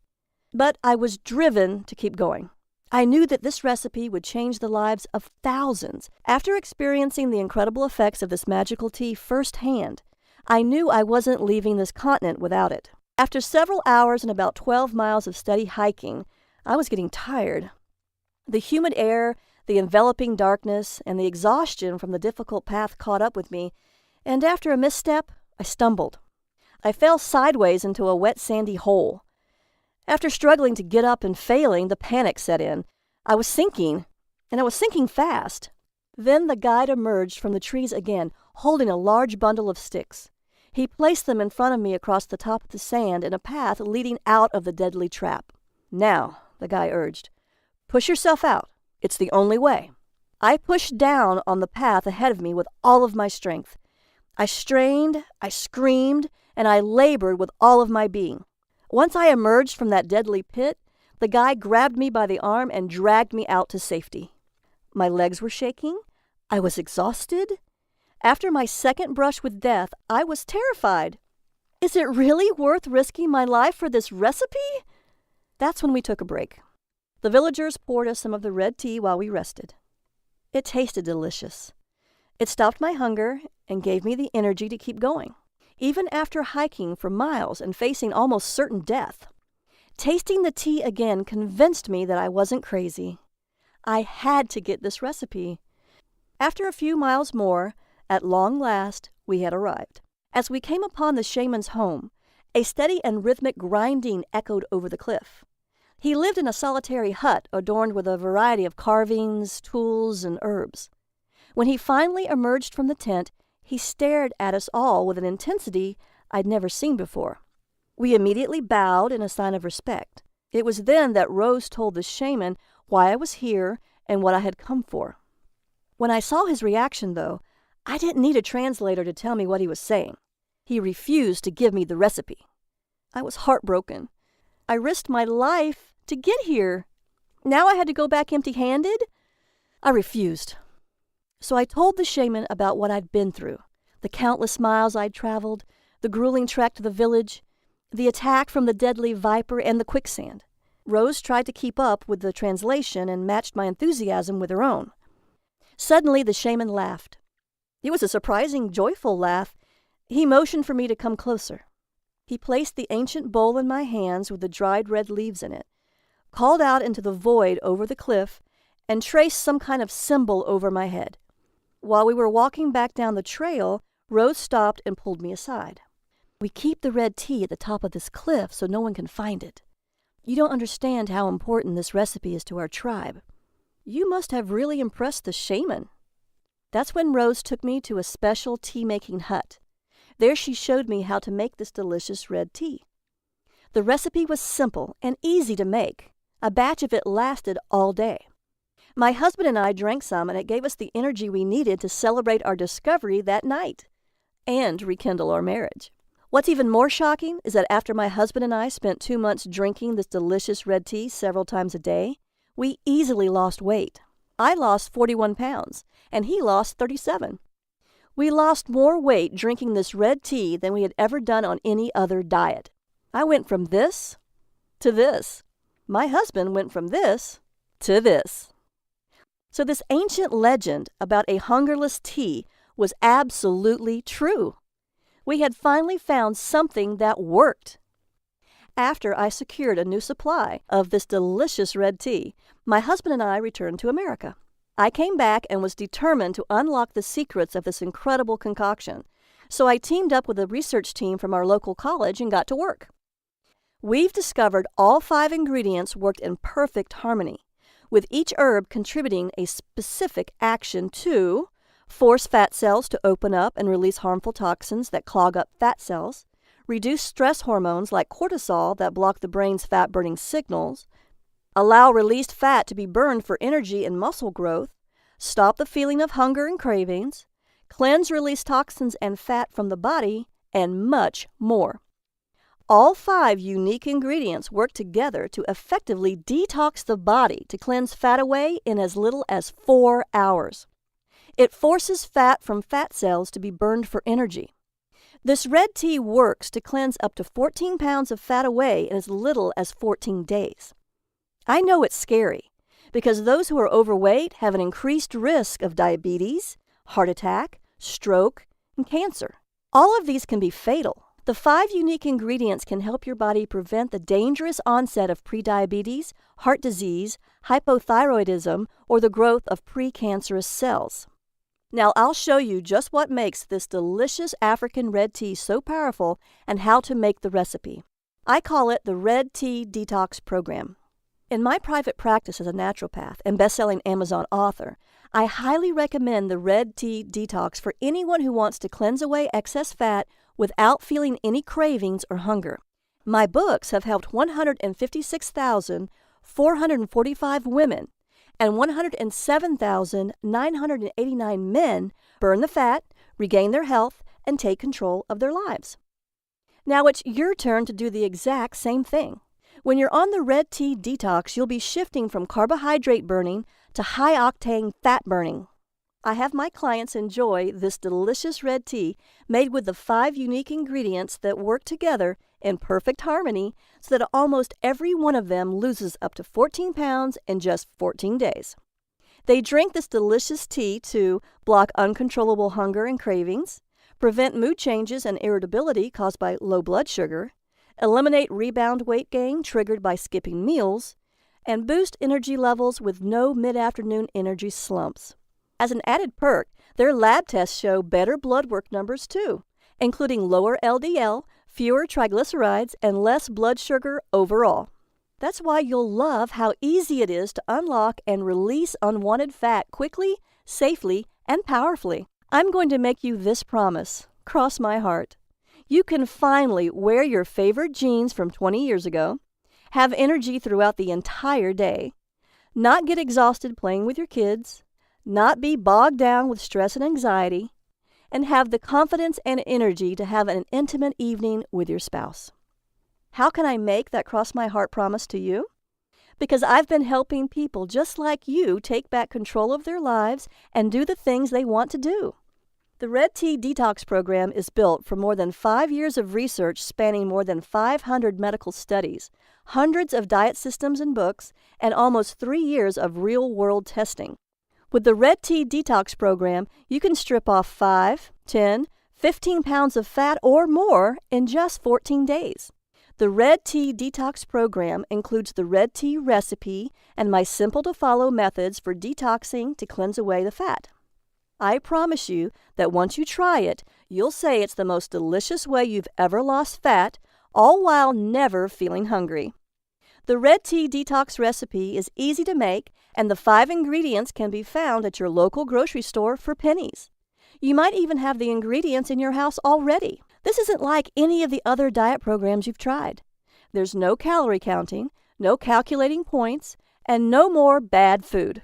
But I was driven to keep going. I knew that this recipe would change the lives of thousands. After experiencing the incredible effects of this magical tea firsthand, I knew I wasn't leaving this continent without it. After several hours and about 12 miles of steady hiking, I was getting tired. The humid air, the enveloping darkness, and the exhaustion from the difficult path caught up with me, and after a misstep, I stumbled. I fell sideways into a wet sandy hole. After struggling to get up and failing, the panic set in. I was sinking, and I was sinking fast. Then the guide emerged from the trees again, holding a large bundle of sticks. He placed them in front of me across the top of the sand in a path leading out of the deadly trap. "Now," the guy urged, "push yourself out. It's the only way." I pushed down on the path ahead of me with all of my strength. I strained, I screamed, and I labored with all of my being. Once I emerged from that deadly pit, the guy grabbed me by the arm and dragged me out to safety. My legs were shaking. I was exhausted. After my second brush with death, I was terrified. Is it really worth risking my life for this recipe? That's when we took a break. The villagers poured us some of the red tea while we rested. It tasted delicious. It stopped my hunger and gave me the energy to keep going, even after hiking for miles and facing almost certain death. Tasting the tea again convinced me that I wasn't crazy. I had to get this recipe. After a few miles more, at long last, we had arrived. As we came upon the shaman's home, a steady and rhythmic grinding echoed over the cliff. He lived in a solitary hut adorned with a variety of carvings, tools, and herbs. When he finally emerged from the tent, he stared at us all with an intensity I'd never seen before. We immediately bowed in a sign of respect. It was then that Rose told the shaman why I was here and what I had come for. When I saw his reaction, though, I didn't need a translator to tell me what he was saying. He refused to give me the recipe. I was heartbroken. I risked my life to get here. Now I had to go back empty-handed? I refused. So I told the shaman about what I'd been through, the countless miles I'd traveled, the grueling trek to the village, the attack from the deadly viper, and the quicksand. Rose tried to keep up with the translation and matched my enthusiasm with her own. Suddenly the shaman laughed. It was a surprising, joyful laugh. He motioned for me to come closer. He placed the ancient bowl in my hands with the dried red leaves in it, called out into the void over the cliff, and traced some kind of symbol over my head. While we were walking back down the trail, Rose stopped and pulled me aside. "We keep the red tea at the top of this cliff so no one can find it. You don't understand how important this recipe is to our tribe. You must have really impressed the shaman." That's when Rose took me to a special tea-making hut. There she showed me how to make this delicious red tea. The recipe was simple and easy to make. A batch of it lasted all day. My husband and I drank some, and it gave us the energy we needed to celebrate our discovery that night and rekindle our marriage. What's even more shocking is that after my husband and I spent 2 months drinking this delicious red tea several times a day, we easily lost weight. I lost 41 pounds, and he lost 37. We lost more weight drinking this red tea than we had ever done on any other diet. I went from this to this. My husband went from this to this. So this ancient legend about a hungerless tea was absolutely true. We had finally found something that worked. After I secured a new supply of this delicious red tea, my husband and I returned to America. I came back and was determined to unlock the secrets of this incredible concoction, so I teamed up with a research team from our local college and got to work. We've discovered all 5 ingredients worked in perfect harmony, with each herb contributing a specific action to force fat cells to open up and release harmful toxins that clog up fat cells, reduce stress hormones like cortisol that block the brain's fat-burning signals, allow released fat to be burned for energy and muscle growth, stop the feeling of hunger and cravings, cleanse release toxins and fat from the body, and much more. All 5 unique ingredients work together to effectively detox the body to cleanse fat away in as little as 4 hours. It forces fat from fat cells to be burned for energy. This red tea works to cleanse up to 14 pounds of fat away in as little as 14 days. I know it's scary because those who are overweight have an increased risk of diabetes, heart attack, stroke, and cancer. All of these can be fatal. The 5 unique ingredients can help your body prevent the dangerous onset of prediabetes, heart disease, hypothyroidism, or the growth of precancerous cells. Now I'll show you just what makes this delicious African red tea so powerful and how to make the recipe. I call it the Red Tea Detox Program. In my private practice as a naturopath and best-selling Amazon author, I highly recommend the Red Tea Detox for anyone who wants to cleanse away excess fat without feeling any cravings or hunger. My books have helped 156,445 women and 107,989 men burn the fat, regain their health, and take control of their lives. Now it's your turn to do the exact same thing. When you're on the red tea detox, you'll be shifting from carbohydrate burning to high-octane fat burning. I have my clients enjoy this delicious red tea made with the 5 unique ingredients that work together in perfect harmony so that almost every one of them loses up to 14 pounds in just 14 days. They drink this delicious tea to block uncontrollable hunger and cravings, prevent mood changes and irritability caused by low blood sugar, eliminate rebound weight gain triggered by skipping meals, and boost energy levels with no mid-afternoon energy slumps. As an added perk, their lab tests show better blood work numbers too, including lower LDL, fewer triglycerides, and less blood sugar overall. That's why you'll love how easy it is to unlock and release unwanted fat quickly, safely, and powerfully. I'm going to make you this promise. Cross my heart. You can finally wear your favorite jeans from 20 years ago, have energy throughout the entire day, not get exhausted playing with your kids, not be bogged down with stress and anxiety, and have the confidence and energy to have an intimate evening with your spouse. How can I make that cross my heart promise to you? Because I've been helping people just like you take back control of their lives and do the things they want to do. The Red Tea Detox Program is built from more than 5 years of research spanning more than 500 medical studies, hundreds of diet systems and books, and almost 3 years of real-world testing. With the Red Tea Detox Program, you can strip off 5, 10, 15 pounds of fat or more in just 14 days. The Red Tea Detox Program includes the red tea recipe and my simple-to-follow methods for detoxing to cleanse away the fat. I promise you that once you try it, you'll say it's the most delicious way you've ever lost fat, all while never feeling hungry. The Red Tea Detox recipe is easy to make, and the 5 ingredients can be found at your local grocery store for pennies. You might even have the ingredients in your house already. This isn't like any of the other diet programs you've tried. There's no calorie counting, no calculating points, and no more bad food.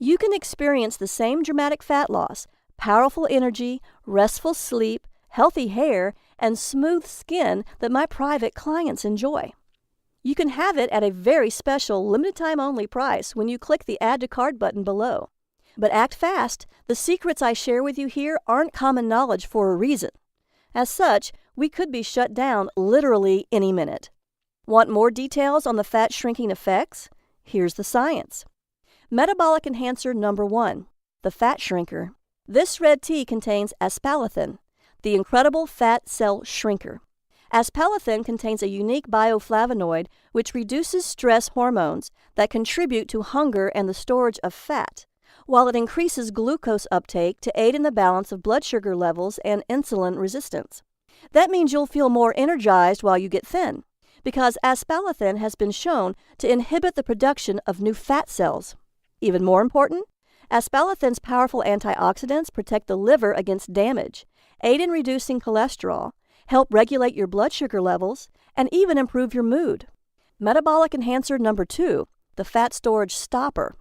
You can experience the same dramatic fat loss, powerful energy, restful sleep, healthy hair, and smooth skin that my private clients enjoy. You can have it at a very special limited time only price when you click the Add to Cart button below. But act fast. The secrets I share with you here aren't common knowledge for a reason. As such, we could be shut down literally any minute. Want more details on the fat shrinking effects? Here's the science. Metabolic enhancer number 1, the fat shrinker. This red tea contains aspalathin, the incredible fat cell shrinker. Aspalathin contains a unique bioflavonoid which reduces stress hormones that contribute to hunger and the storage of fat, while it increases glucose uptake to aid in the balance of blood sugar levels and insulin resistance. That means you'll feel more energized while you get thin, because aspalathin has been shown to inhibit the production of new fat cells. Even more important, aspalathin's powerful antioxidants protect the liver against damage, aid in reducing cholesterol, help regulate your blood sugar levels, and even improve your mood. Metabolic enhancer number 2, the fat storage stopper.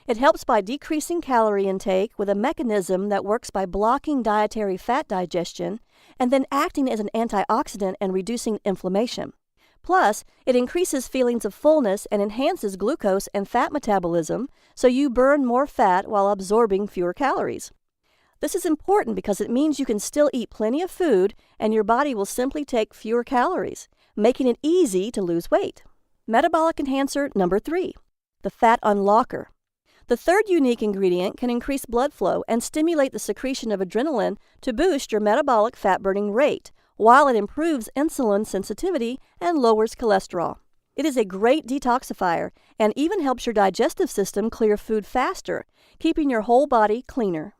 It helps by decreasing calorie intake with a mechanism that works by blocking dietary fat digestion and then acting as an antioxidant and reducing inflammation. Plus, it increases feelings of fullness and enhances glucose and fat metabolism, so you burn more fat while absorbing fewer calories. This is important because it means you can still eat plenty of food and your body will simply take fewer calories, making it easy to lose weight. Metabolic enhancer number 3, the fat unlocker. The third unique ingredient can increase blood flow and stimulate the secretion of adrenaline to boost your metabolic fat-burning rate, while it improves insulin sensitivity and lowers cholesterol. It is a great detoxifier and even helps your digestive system clear food faster, keeping your whole body cleaner.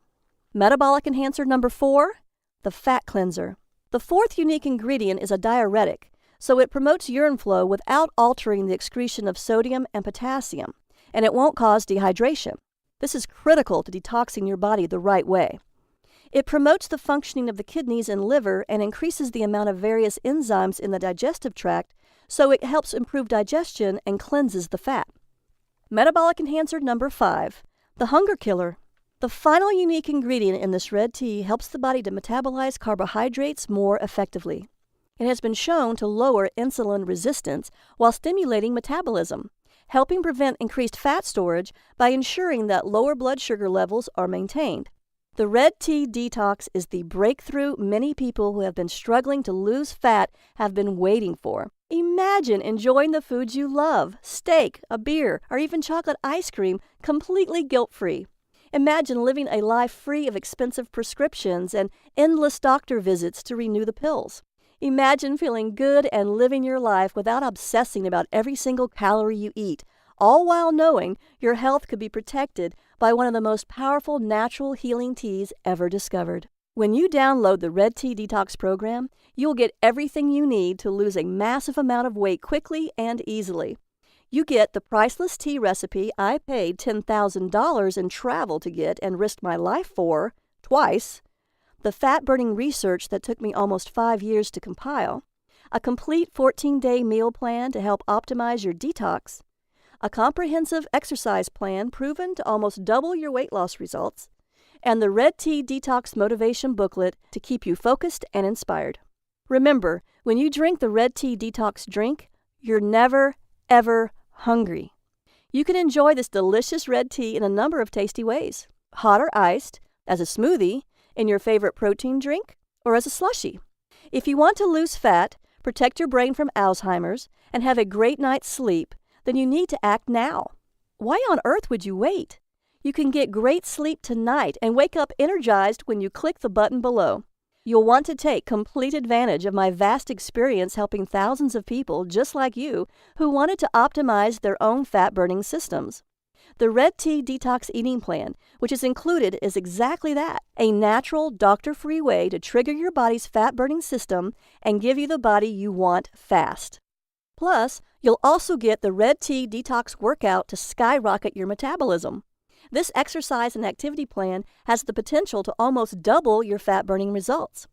Metabolic enhancer number 4, the fat cleanser. The fourth unique ingredient is a diuretic, so it promotes urine flow without altering the excretion of sodium and potassium, and it won't cause dehydration. This is critical to detoxing your body the right way. It promotes the functioning of the kidneys and liver and increases the amount of various enzymes in the digestive tract, so it helps improve digestion and cleanses the fat. Metabolic enhancer number 5, the hunger killer. The final unique ingredient in this red tea helps the body to metabolize carbohydrates more effectively. It has been shown to lower insulin resistance while stimulating metabolism, helping prevent increased fat storage by ensuring that lower blood sugar levels are maintained. The red tea detox is the breakthrough many people who have been struggling to lose fat have been waiting for. Imagine enjoying the foods you love, steak, a beer, or even chocolate ice cream, completely guilt-free. Imagine living a life free of expensive prescriptions and endless doctor visits to renew the pills. Imagine feeling good and living your life without obsessing about every single calorie you eat, all while knowing your health could be protected by one of the most powerful natural healing teas ever discovered. When you download the Red Tea Detox program, you'll get everything you need to lose a massive amount of weight quickly and easily. You get the priceless tea recipe I paid $10,000 in travel to get and risked my life for, twice, the fat-burning research that took me almost 5 years to compile, a complete 14-day meal plan to help optimize your detox, a comprehensive exercise plan proven to almost double your weight loss results, and the Red Tea Detox Motivation Booklet to keep you focused and inspired. Remember, when you drink the Red Tea Detox drink, you're never, ever hungry. You can enjoy this delicious red tea in a number of tasty ways: hot or iced, as a smoothie, in your favorite protein drink, or as a slushie. If you want to lose fat, protect your brain from Alzheimer's, and have a great night's sleep, then you need to act now. Why on earth would you wait? You can get great sleep tonight and wake up energized when you click the button below. You'll want to take complete advantage of my vast experience helping thousands of people just like you who wanted to optimize their own fat-burning systems. The Red Tea Detox Eating Plan, which is included, is exactly that: a natural, doctor-free way to trigger your body's fat-burning system and give you the body you want fast. Plus, you'll also get the Red Tea Detox Workout to skyrocket your metabolism. This exercise and activity plan has the potential to almost double your fat-burning results.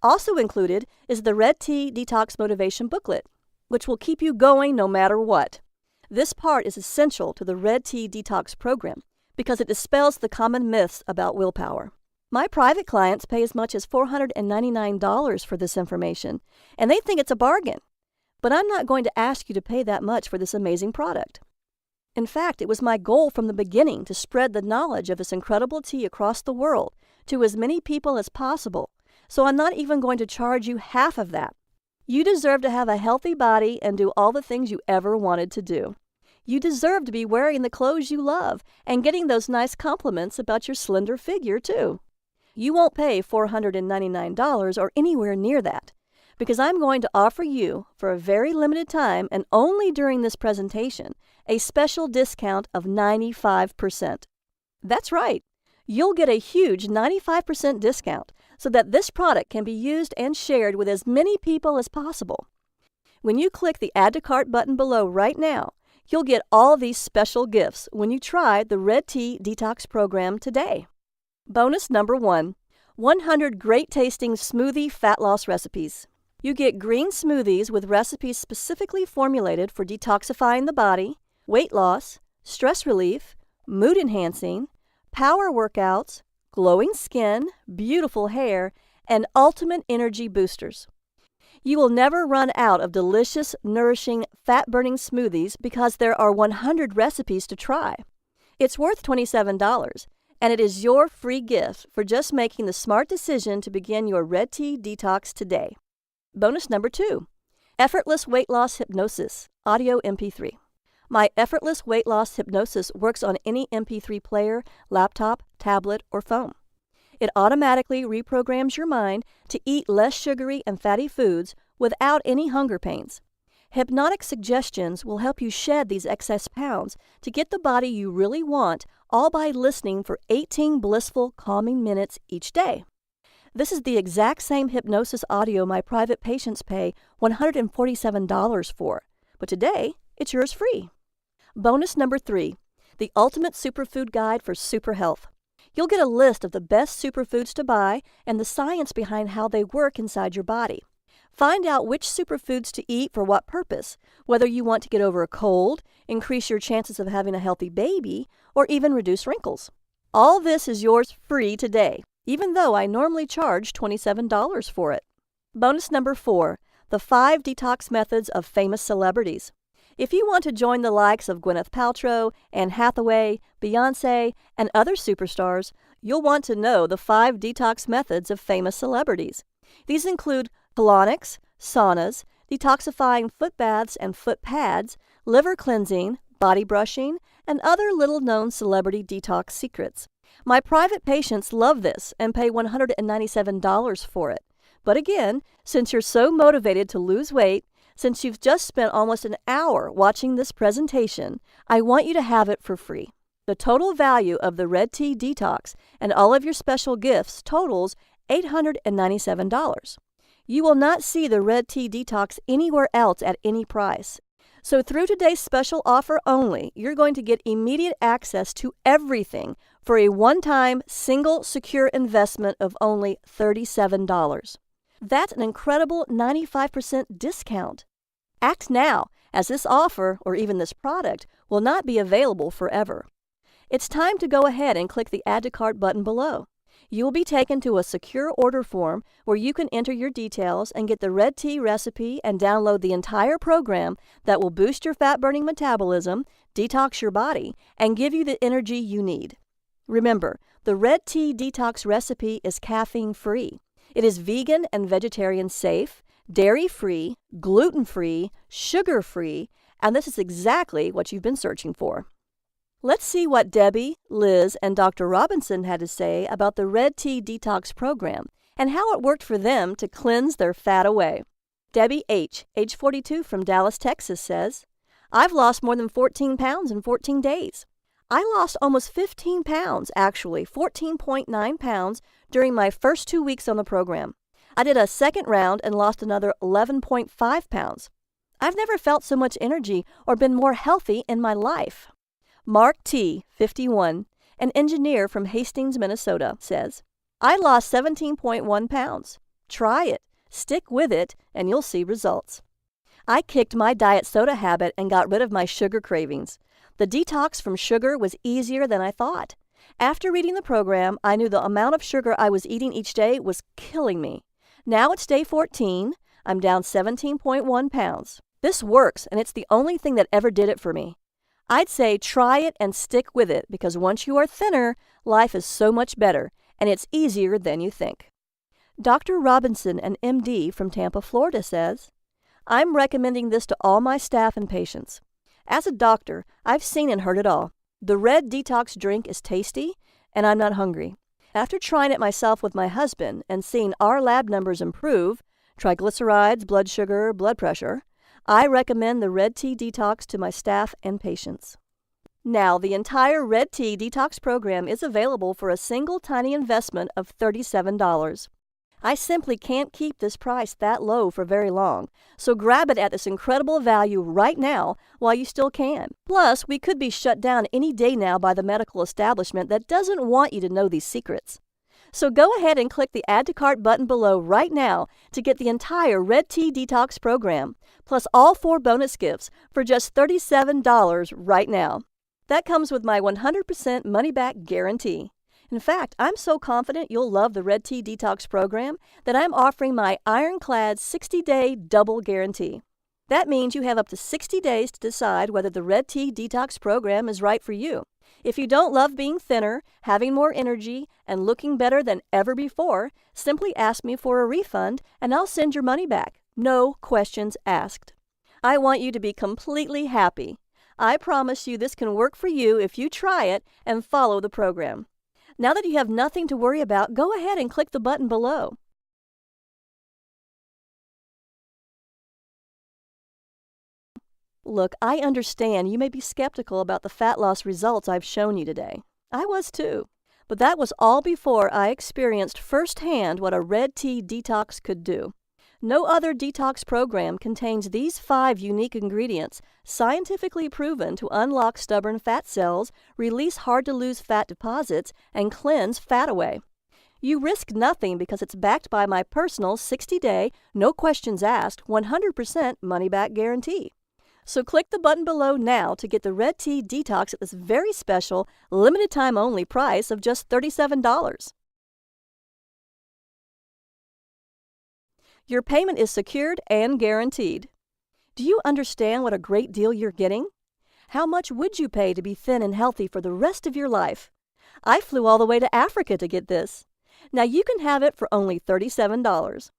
Also included is the Red Tea Detox Motivation Booklet, which will keep you going no matter what. This part is essential to the Red Tea Detox program because it dispels the common myths about willpower. My private clients pay as much as $499 for this information, and they think it's a bargain. But I'm not going to ask you to pay that much for this amazing product. In fact, it was my goal from the beginning to spread the knowledge of this incredible tea across the world to as many people as possible, so I'm not even going to charge you half of that. You deserve to have a healthy body and do all the things you ever wanted to do. You deserve to be wearing the clothes you love and getting those nice compliments about your slender figure, too. You won't pay $499 or anywhere near that, because I'm going to offer you, for a very limited time and only during this presentation, a special discount of 95%. That's right. You'll get a huge 95% discount so that this product can be used and shared with as many people as possible. When you click the Add to Cart button below right now, you'll get all these special gifts when you try the Red Tea Detox Program today. Bonus number 1, 100 great-tasting smoothie fat loss recipes. You get green smoothies with recipes specifically formulated for detoxifying the body, weight loss, stress relief, mood enhancing, power workouts, glowing skin, beautiful hair, and ultimate energy boosters. You will never run out of delicious, nourishing, fat-burning smoothies because there are 100 recipes to try. It's worth $27, and it is your free gift for just making the smart decision to begin your Red Tea Detox today. Bonus number 2, Effortless Weight Loss Hypnosis, Audio MP3. My effortless weight loss hypnosis works on any MP3 player, laptop, tablet, or phone. It automatically reprograms your mind to eat less sugary and fatty foods without any hunger pains. Hypnotic suggestions will help you shed these excess pounds to get the body you really want, all by listening for 18 blissful, calming minutes each day. This is the exact same hypnosis audio my private patients pay $147 for, but today it's yours free. Bonus number 3, the Ultimate Superfood Guide for Super Health. You'll get a list of the best superfoods to buy and the science behind how they work inside your body. Find out which superfoods to eat for what purpose, whether you want to get over a cold, increase your chances of having a healthy baby, or even reduce wrinkles. All this is yours free today, even though I normally charge $27 for it. Bonus number 4, the 5 detox methods of famous celebrities. If you want to join the likes of Gwyneth Paltrow, Anne Hathaway, Beyoncé, and other superstars, you'll want to know the 5 detox methods of famous celebrities. These include colonics, saunas, detoxifying foot baths and foot pads, liver cleansing, body brushing, and other little-known celebrity detox secrets. My private patients love this and pay $197 for it. But again, since you're so motivated to lose weight, since you've just spent almost an hour watching this presentation, I want you to have it for free. The total value of the Red Tea Detox and all of your special gifts totals $897. You will not see the Red Tea Detox anywhere else at any price. So through today's special offer only, you're going to get immediate access to everything for a one-time, single, secure investment of only $37. That's an incredible 95% discount. Act now, as this offer, or even this product, will not be available forever. It's time to go ahead and click the Add to Cart button below. You will be taken to a secure order form where you can enter your details and get the Red Tea recipe and download the entire program that will boost your fat-burning metabolism, detox your body, and give you the energy you need. Remember, the Red Tea Detox recipe is caffeine-free. It is vegan and vegetarian safe, dairy-free, gluten-free, sugar-free, and this is exactly what you've been searching for. Let's see what Debbie, Liz, and Dr. Robinson had to say about the Red Tea Detox program and how it worked for them to cleanse their fat away. Debbie H., age 42 from Dallas, Texas, says, I've lost more than 14 pounds in 14 days. I lost almost 15 pounds, actually 14.9 pounds, during my first 2 weeks on the program. I did a second round and lost another 11.5 pounds. I've never felt so much energy or been more healthy in my life. Mark T., 51, an engineer from Hastings, Minnesota, says, I lost 17.1 pounds. Try it, stick with it, and you'll see results. I kicked my diet soda habit and got rid of my sugar cravings. The detox from sugar was easier than I thought. After reading the program, I knew the amount of sugar I was eating each day was killing me. Now it's day 14. I'm down 17.1 pounds. This works, and it's the only thing that ever did it for me. I'd say try it and stick with it because once you are thinner, life is so much better and it's easier than you think. Dr. Robinson, an MD from Tampa, Florida, says, I'm recommending this to all my staff and patients. As a doctor, I've seen and heard it all. The red detox drink is tasty, and I'm not hungry. After trying it myself with my husband and seeing our lab numbers improve, triglycerides, blood sugar, blood pressure, I recommend the Red Tea Detox to my staff and patients. Now, the entire Red Tea Detox program is available for a single tiny investment of $37. I simply can't keep this price that low for very long, so grab it at this incredible value right now while you still can. Plus, we could be shut down any day now by the medical establishment that doesn't want you to know these secrets. So go ahead and click the Add to Cart button below right now to get the entire Red Tea Detox program, plus all 4 bonus gifts for just $37 right now. That comes with my 100% money-back guarantee. In fact, I'm so confident you'll love the Red Tea Detox program that I'm offering my ironclad 60-day double guarantee. That means you have up to 60 days to decide whether the Red Tea Detox program is right for you. If you don't love being thinner, having more energy, and looking better than ever before, simply ask me for a refund and I'll send your money back. No questions asked. I want you to be completely happy. I promise you this can work for you if you try it and follow the program. Now that you have nothing to worry about, go ahead and click the button below. Look, I understand you may be skeptical about the fat loss results I've shown you today. I was too. But that was all before I experienced firsthand what a red tea detox could do. No other detox program contains these 5 unique ingredients, scientifically proven to unlock stubborn fat cells, release hard-to-lose fat deposits, and cleanse fat away. You risk nothing because it's backed by my personal 60-day, no questions asked, 100% money-back guarantee. So click the button below now to get the Red Tea Detox at this very special, limited-time-only price of just $37. Your payment is secured and guaranteed. Do you understand what a great deal you're getting? How much would you pay to be thin and healthy for the rest of your life? I flew all the way to Africa to get this. Now you can have it for only $37.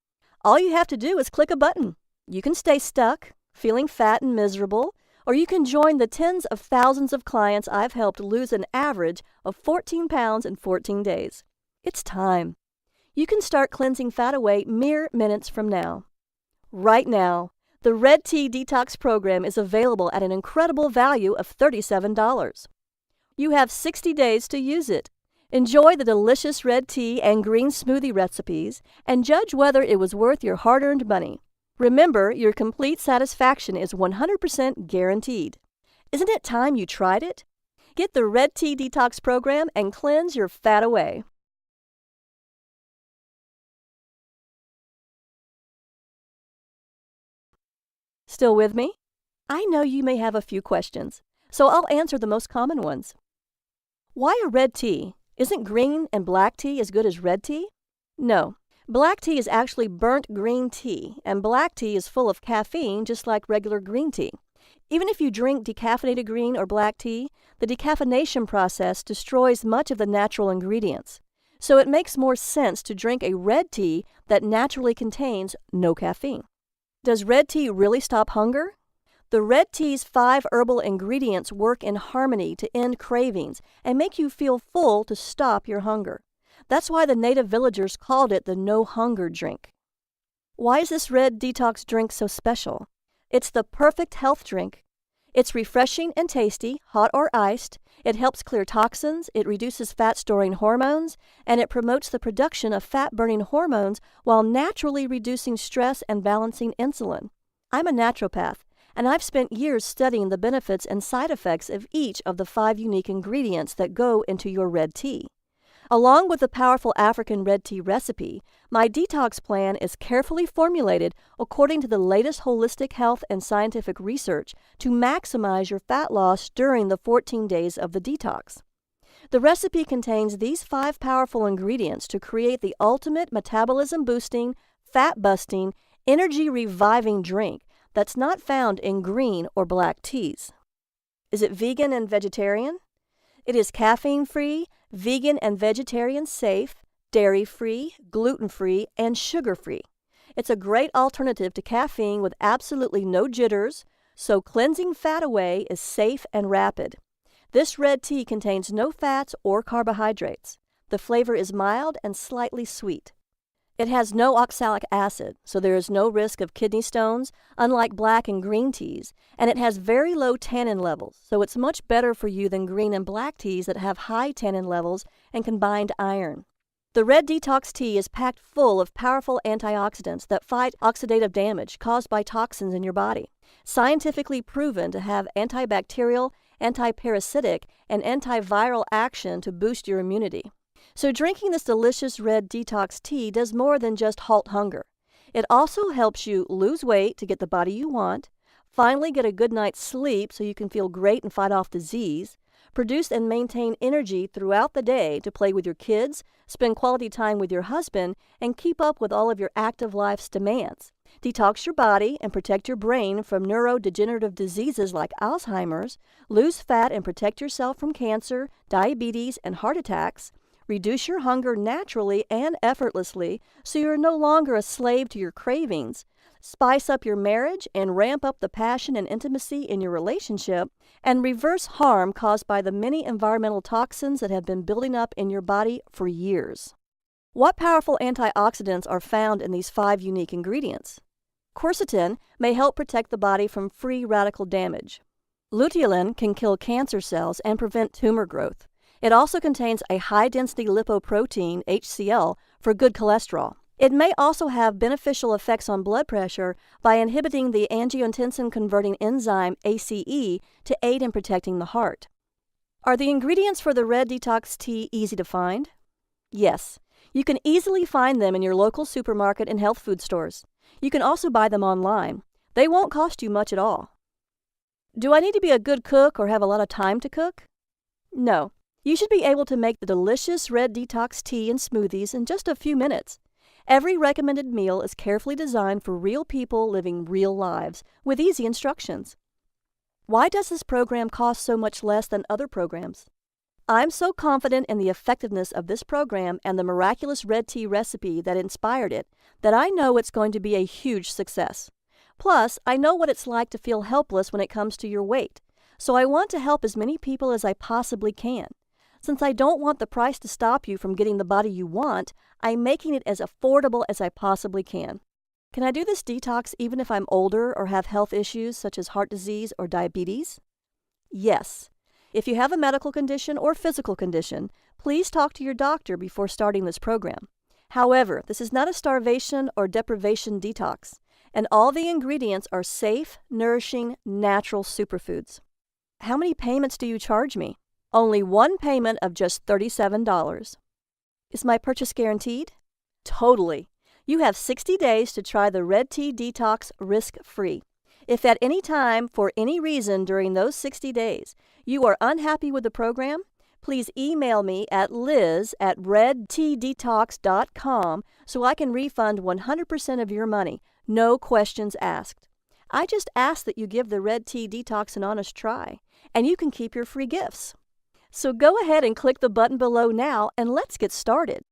All you have to do is click a button. You can stay stuck, feeling fat and miserable, or you can join the tens of thousands of clients I've helped lose an average of 14 pounds in 14 days. It's time. You can start cleansing fat away mere minutes from now. Right now, the Red Tea Detox program is available at an incredible value of $37. You have 60 days to use it. Enjoy the delicious red tea and green smoothie recipes and judge whether it was worth your hard-earned money. Remember, your complete satisfaction is 100% guaranteed. Isn't it time you tried it? Get the Red Tea Detox program and cleanse your fat away. Still with me? I know you may have a few questions, so I'll answer the most common ones. Why a red tea? Isn't green and black tea as good as red tea? No. Black tea is actually burnt green tea, and black tea is full of caffeine just like regular green tea. Even if you drink decaffeinated green or black tea, the decaffeination process destroys much of the natural ingredients. So it makes more sense to drink a red tea that naturally contains no caffeine. Does red tea really stop hunger? The red tea's 5 herbal ingredients work in harmony to end cravings and make you feel full to stop your hunger. That's why the native villagers called it the no-hunger drink. Why is this red detox drink so special? It's the perfect health drink. It's refreshing and tasty, hot or iced. It helps clear toxins, it reduces fat-storing hormones, and it promotes the production of fat-burning hormones while naturally reducing stress and balancing insulin. I'm a naturopath, and I've spent years studying the benefits and side effects of each of the 5 unique ingredients that go into your red tea. Along with the powerful African red tea recipe, my detox plan is carefully formulated according to the latest holistic health and scientific research to maximize your fat loss during the 14 days of the detox. The recipe contains these 5 powerful ingredients to create the ultimate metabolism-boosting, fat-busting, energy-reviving drink that's not found in green or black teas. Is it vegan and vegetarian? It is caffeine-free, vegan and vegetarian safe, dairy-free, gluten-free, and sugar-free. It's a great alternative to caffeine with absolutely no jitters, so cleansing fat away is safe and rapid. This red tea contains no fats or carbohydrates. The flavor is mild and slightly sweet. It has no oxalic acid, so there is no risk of kidney stones, unlike black and green teas, and it has very low tannin levels, so it's much better for you than green and black teas that have high tannin levels and combined iron. The Red Detox Tea is packed full of powerful antioxidants that fight oxidative damage caused by toxins in your body, scientifically proven to have antibacterial, antiparasitic, and antiviral action to boost your immunity. So drinking this delicious red detox tea does more than just halt hunger. It also helps you lose weight to get the body you want, finally get a good night's sleep so you can feel great and fight off disease, produce and maintain energy throughout the day to play with your kids, spend quality time with your husband, and keep up with all of your active life's demands. Detox your body and protect your brain from neurodegenerative diseases like Alzheimer's, lose fat and protect yourself from cancer, diabetes, and heart attacks, reduce your hunger naturally and effortlessly so you're no longer a slave to your cravings, spice up your marriage and ramp up the passion and intimacy in your relationship, and reverse harm caused by the many environmental toxins that have been building up in your body for years. What powerful antioxidants are found in these 5 unique ingredients? Quercetin may help protect the body from free radical damage. Luteolin can kill cancer cells and prevent tumor growth. It also contains a high-density lipoprotein, HCl, for good cholesterol. It may also have beneficial effects on blood pressure by inhibiting the angiotensin-converting enzyme ACE to aid in protecting the heart. Are the ingredients for the Red Detox Tea easy to find? Yes. You can easily find them in your local supermarket and health food stores. You can also buy them online. They won't cost you much at all. Do I need to be a good cook or have a lot of time to cook? No. You should be able to make the delicious Red Detox Tea and smoothies in just a few minutes. Every recommended meal is carefully designed for real people living real lives with easy instructions. Why does this program cost so much less than other programs? I'm so confident in the effectiveness of this program and the miraculous red tea recipe that inspired it that I know it's going to be a huge success. Plus, I know what it's like to feel helpless when it comes to your weight, so I want to help as many people as I possibly can. Since I don't want the price to stop you from getting the body you want, I'm making it as affordable as I possibly can. Can I do this detox even if I'm older or have health issues such as heart disease or diabetes? Yes. If you have a medical condition or physical condition, please talk to your doctor before starting this program. However, this is not a starvation or deprivation detox, and all the ingredients are safe, nourishing, natural superfoods. How many payments do you charge me? Only one payment of just $37. Is my purchase guaranteed? Totally. You have 60 days to try the Red Tea Detox risk-free. If at any time, for any reason during those 60 days, you are unhappy with the program, please email me at liz@redteadetox.com so I can refund 100% of your money, no questions asked. I just ask that you give the Red Tea Detox an honest try, and you can keep your free gifts. So go ahead and click the button below now and let's get started.